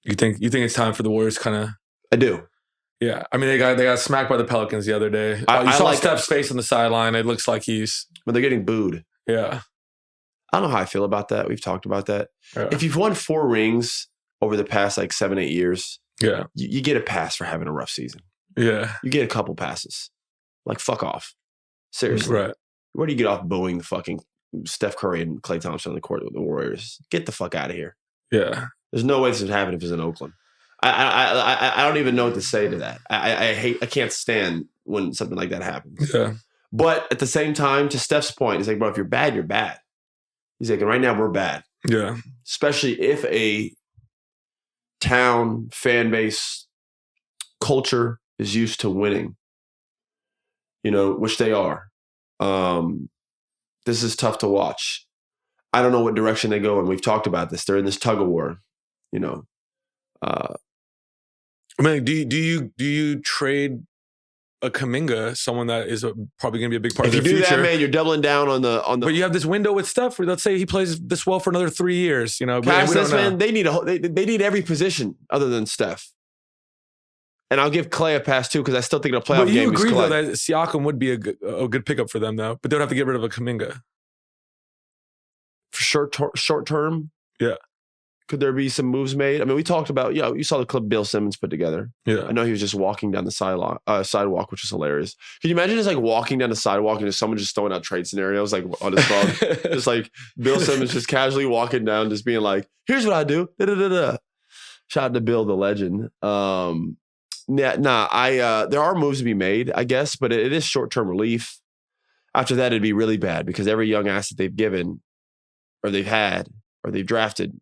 You think it's time for the Warriors kind of? I do. Yeah, I mean they got smacked by the Pelicans the other day. You saw like Steph's face on the sideline. It looks like but they're getting booed. Yeah. I don't know how I feel about that. We've talked about that. Yeah. If you've won 4 rings over the past like 7-8 years, yeah, you get a pass for having a rough season. Yeah. You get a couple passes. Like, fuck off. Seriously. Right. Where do you get off booing the fucking Steph Curry and Klay Thompson on the court with the Warriors? Get the fuck out of here. Yeah. There's no way this would happen if it's in Oakland. I don't even know what to say to that. I can't stand when something like that happens. Yeah. But at the same time, to Steph's point, he's like, bro, if you're bad, you're bad. He's like, and right now we're bad. Yeah. Especially if a town, fan base, culture is used to winning, which they are. This is tough to watch. I don't know what direction they go, and we've talked about this. They're in this tug of war, I mean, do you trade a Kuminga, someone that is probably going to be a big part of their future? If you do that, man, you're doubling down on the. But you have this window with Steph. Where let's say he plays this well for another 3 years. Past this, man, they need every position other than Steph. And I'll give Klay a pass too because I still think in a playoff game. You agree though that Siakam would be a good pickup for them though, but they would have to get rid of a Kuminga for short term. Yeah. Could there be some moves made? I mean, we talked about, you saw the clip Bill Simmons put together. Yeah. I know he was just walking down the sidewalk, which is hilarious. Can you imagine just like walking down the sidewalk and just someone just throwing out trade scenarios like on his phone? Just like Bill Simmons just casually walking down, just being like, here's what I do. Da-da-da-da. Shout out to Bill, the legend. There are moves to be made, I guess, but it is short-term relief. After that, it'd be really bad because every young asset they've given or they've had or they've drafted,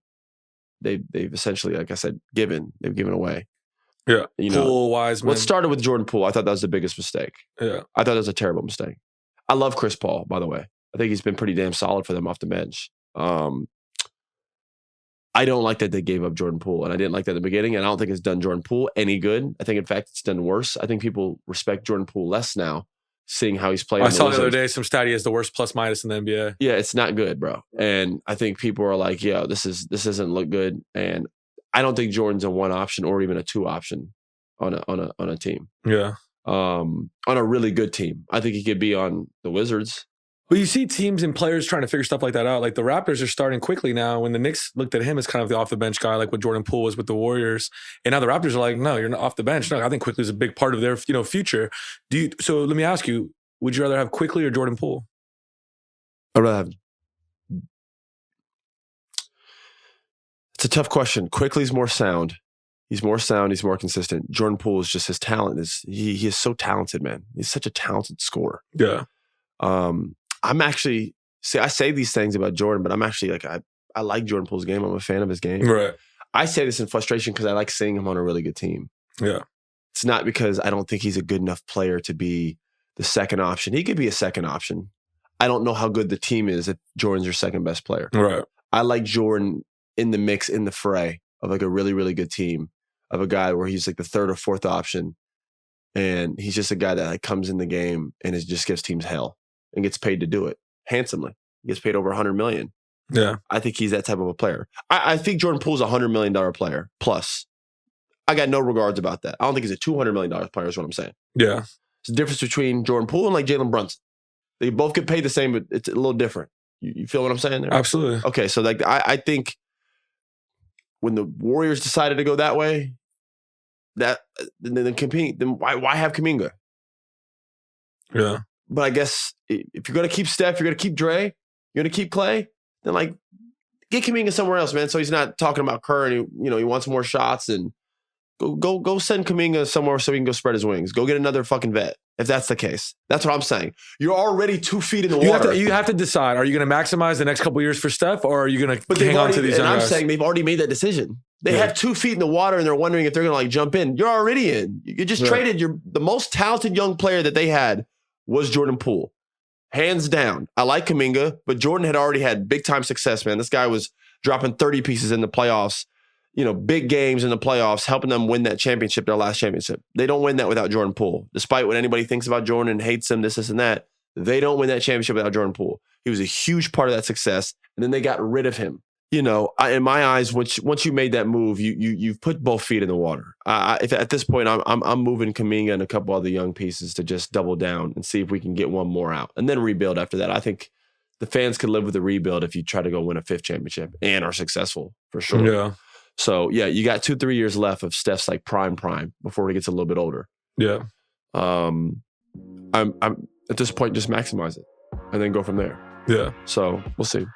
they've essentially, like I said, they've given away. Yeah. Poole, Wiseman. What started with Jordan Poole, I thought that was the biggest mistake. Yeah. I thought that was a terrible mistake. I love Chris Paul, by the way. I think he's been pretty damn solid for them off the bench. I don't like that they gave up Jordan Poole, and I didn't like that at the beginning, and I don't think it's done Jordan Poole any good. I think, in fact, it's done worse. I think people respect Jordan Poole less now, seeing how he's playing. I saw the other day some stat he has the worst plus minus in the NBA. Yeah, it's not good, bro. And I think people are like, "Yeah, this doesn't look good." And I don't think Jordan's a 1 option or even a 2 option on a team. Yeah, on a really good team. I think he could be on the Wizards. But you see teams and players trying to figure stuff like that out. Like the Raptors are starting quickly now. When the Knicks looked at him as kind of the off the bench guy, like what Jordan Poole was with the Warriors, and now the Raptors are like, "No, you're not off the bench." No, I think Quickly is a big part of their future. So let me ask you. Would you rather have Quickly or Jordan Poole? I'd rather have. It's a tough question. Quickly's more sound. He's more sound. He's more consistent. Jordan Poole is just his talent. He is so talented, man. He's such a talented scorer. Yeah. I'm actually, I say these things about Jordan, but I'm actually like, I like Jordan Poole's game. I'm a fan of his game. Right. I say this in frustration because I like seeing him on a really good team. Yeah. It's not because I don't think he's a good enough player to be the second option. He could be a second option. I don't know how good the team is if Jordan's your second best player. Right. I like Jordan in the mix, in the fray of like a really, really good team, of a guy where he's like the 3rd or 4th option. And he's just a guy that like comes in the game and just gives teams hell and gets paid to do it handsomely. He gets paid over $100 million. Yeah. I think he's that type of a player. I think Jordan Poole's a $100 million player plus. I got no regards about that. I don't think he's a $200 million player is what I'm saying. Yeah. It's the difference between Jordan Poole and like Jalen Brunson. They both get paid the same, but it's a little different. You feel what I'm saying there? Absolutely. Okay, so like I think when the Warriors decided to go that way, then why have Kuminga? Yeah. But I guess if you're going to keep Steph, you're going to keep Dre, you're going to keep Klay, then like get Kuminga somewhere else, man. So he's not talking about Kerr and he wants more shots, and go send Kuminga somewhere so he can go spread his wings. Go get another fucking vet if that's the case. That's what I'm saying. You're already 2 feet in the water. You have to decide. Are you going to maximize the next couple of years for Steph, or are you going to hang on to these? And I'm guys? saying they've already made that decision. They have 2 feet in the water and they're wondering if they're going to like jump in. You're already in. You just traded the most talented young player that they had was Jordan Poole. Hands down. I like Kuminga, but Jordan had already had big time success, man. This guy was dropping 30 pieces in the playoffs, big games in the playoffs, helping them win that championship, their last championship. They don't win that without Jordan Poole. Despite what anybody thinks about Jordan and hates him, this and that, they don't win that championship without Jordan Poole. He was a huge part of that success, and then they got rid of him. in my eyes, once you made that move, you've put both feet in the water. If at this point, I'm moving Kuminga and a couple other young pieces to just double down and see if we can get one more out, and then rebuild after that. I think the fans could live with the rebuild if you try to go win a 5th championship and are successful for sure. Yeah. So yeah, you got 2-3 years left of Steph's like prime before he gets a little bit older. Yeah. I'm at this point just maximize it and then go from there. Yeah. So we'll see.